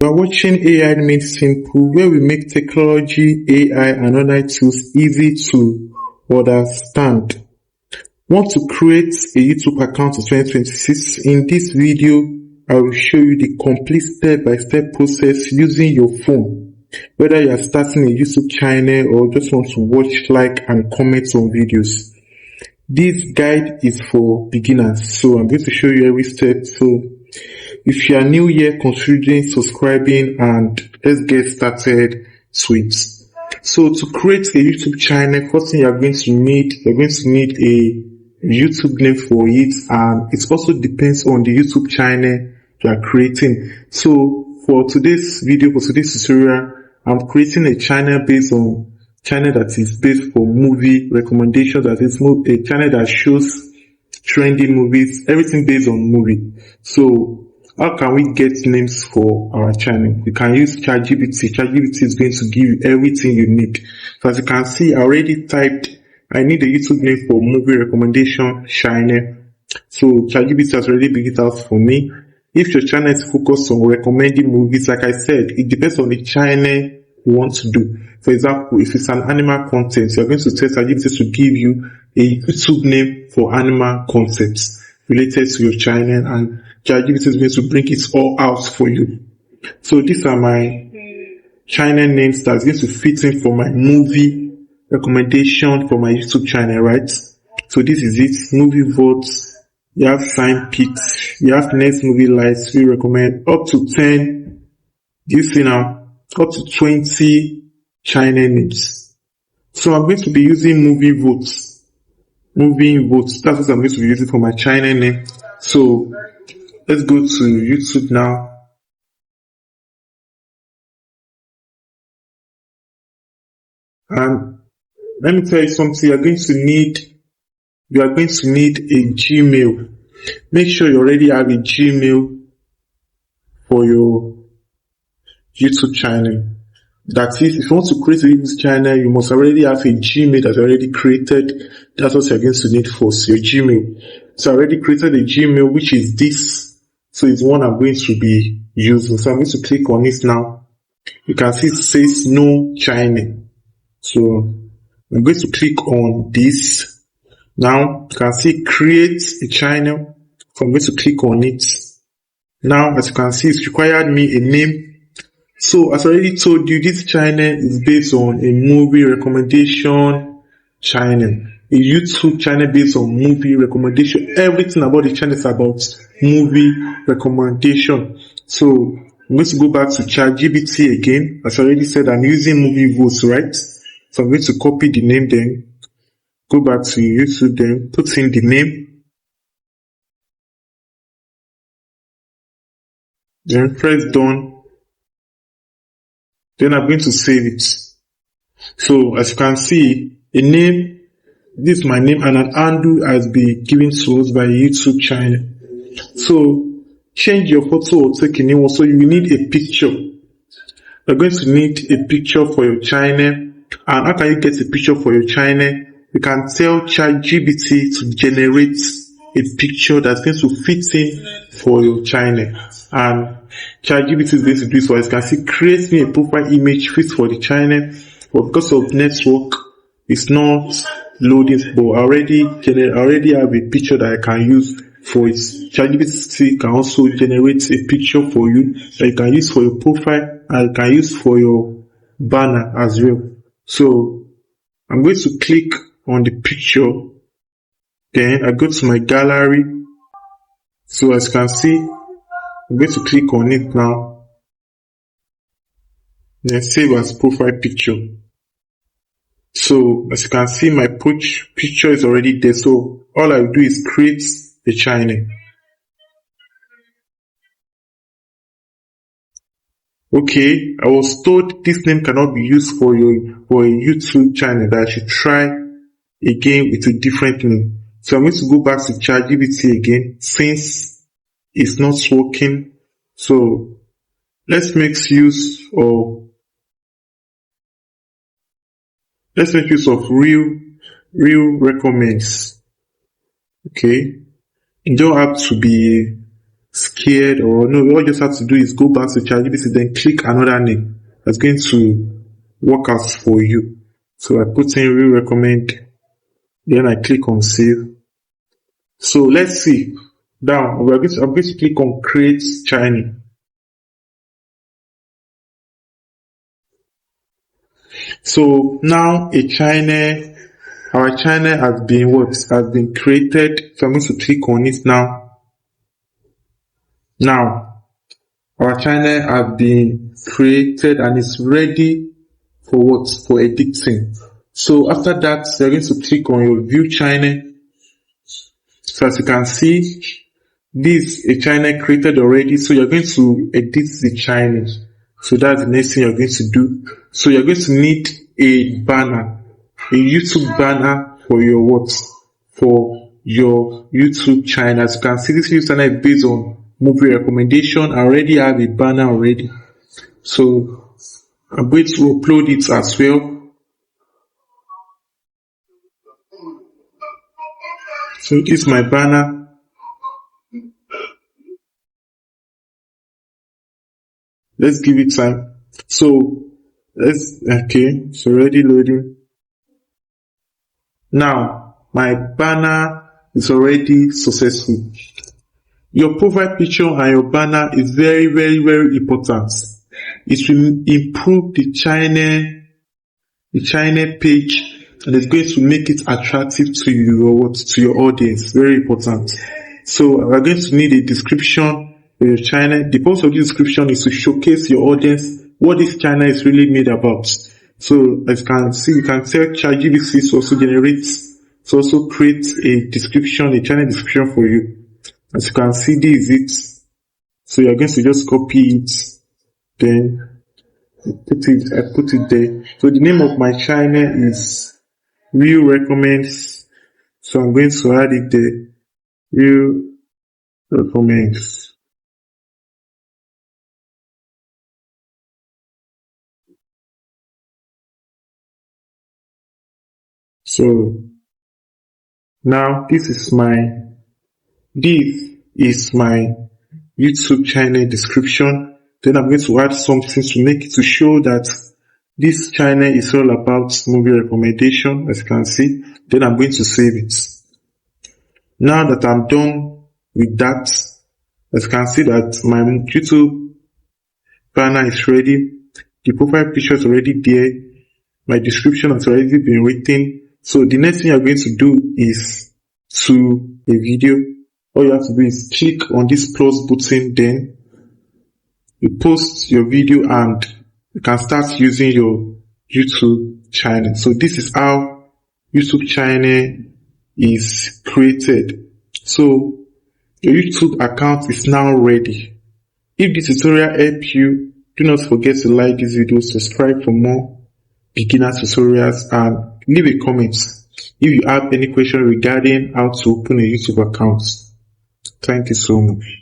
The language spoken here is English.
You are watching AI Made Simple, where we make technology, AI, and online tools easy to understand. Want to create a YouTube account in 2026? In this video, I will show you the complete step-by-step process using your phone. Whether you are starting a YouTube channel or just want to watch, like, and comment on videos. This guide is for beginners, so I'm going to show you every step. So if you are new here, considering subscribing, and let's get started sweet. So to create a YouTube channel, first thing you're going to need a YouTube name for it, and it also depends on the YouTube channel you are creating. So for today's tutorial, I'm creating a channel that is based for movie recommendations, that is a channel that shows trending movies, everything based on movie. So how can we get names for our channel? You can use ChatGPT. ChatGPT is going to give you everything you need. So as you can see, I already typed, I need a YouTube name for movie recommendation channel. So ChatGPT has already built it out for me. If your channel is focused on recommending movies, like I said, it depends on the channel you want to do. For example, if it's an animal content, you're going to tell ChatGPT to give you a YouTube name for animal concepts related to your channel, and ChatGPT is going to bring it all out for you. So these are my channel names that's going to fit in for my movie recommendation for my YouTube channel, right? So this is it: movie votes, you have sign picks, you have next movie lights, we recommend up to 10, you see now, up to 20 channel names. So I'm going to be using movie votes. That's what I'm going to be using for my channel name. So let's go to YouTube now. And let me tell you something. You are going to need a Gmail. Make sure you already have a Gmail for your YouTube channel. That is, if you want to create a YouTube channel, you must already have a Gmail that's already created. That's what you're going to need for your Gmail. So I already created a Gmail, which is this. So it's one I'm going to be using. So I'm going to click on it now. You can see it says no channel. So I'm going to click on this. Now you can see create a channel. So I'm going to click on it. Now as you can see, it's required me a name. So as I already told you, this channel is based on a movie recommendation channel. A YouTube channel based on movie recommendation. Everything about the channel is about movie recommendation. So I'm going to go back to ChatGPT again. As I already said, I'm using movie votes, right? So I'm going to copy the name, then go back to YouTube, then put in the name, then press done. Then I'm going to save it. So as you can see, a name, this is my name, and an handle has been given to us by a YouTube channel. So change your photo or take a new one. So you will need a picture. You're going to need a picture for your channel. And how can you get a picture for your channel? You can tell ChatGPT to generate a picture that's going to fit in for your channel. And ChatGPT is going to do it. So as you can see, create me a profile image fit for the channel. But because of network, it's not loading. But I already have a picture that I can use for it. ChatGPT can also generate a picture for you that you can use for your profile and you can use for your banner as well. So I'm going to click on the picture. Then I go to my gallery. So as you can see, I'm going to click on it now. Then save as profile picture. So as you can see, my picture is already there. So all I will do is create a channel. Okay, I was told this name cannot be used for a YouTube channel, that I should try again with a different name. So I'm going to go back to ChatGPT again since it's not working. So let's make use of real recommends. Okay, you don't have to be scared or no, all you just have to do is go back to ChatGPT, then click another name that's going to work out for you. So I put in we recommend, then I click on save. So let's see. Now I'm going to click on create channel. So now our channel has been created. So I'm going to click on it now. Now our channel has been created and it's ready for editing. So after that, you're going to click on your view channel. So as you can see, this is a channel created already. So you're going to edit the channel. So that's the next thing you're going to do. So you're going to need a banner, a YouTube banner for your YouTube channel. As you can see, this YouTube channel is based on movie recommendation. I already have a banner already. So I'm going to upload it as well. So this is my banner. Let's give it time. So it's already loading. Now my banner is already successful. Your profile picture and your banner is very, very, very important. It will improve the channel page, and it's going to make it attractive to your audience. Very important. So we're going to need a description for your channel. The purpose of this description is to showcase your audience what this channel is really made about. So as you can see, you can tell ChatGPT to also create a description, a channel description for you. As you can see, this is it. So you're going to just copy it, then I put it there. So the name of my channel is Real Recommends. So I'm going to add it there. Real Recommends. So now this is my YouTube channel description. Then I'm going to add something to show that this channel is all about movie recommendation, as you can see. Then I'm going to save it. Now that I'm done with that, as you can see that my YouTube banner is ready. The profile picture is already there. My description has already been written. So the next thing you're going to do is to a video. All you have to do is click on this plus button, then you post your video and you can start using your YouTube channel. So this is how YouTube channel is created. So your YouTube account is now ready. If this tutorial helped you, do not forget to like this video, subscribe for more beginner tutorials, and leave a comment if you have any question regarding how to open a YouTube account. Thank you so much.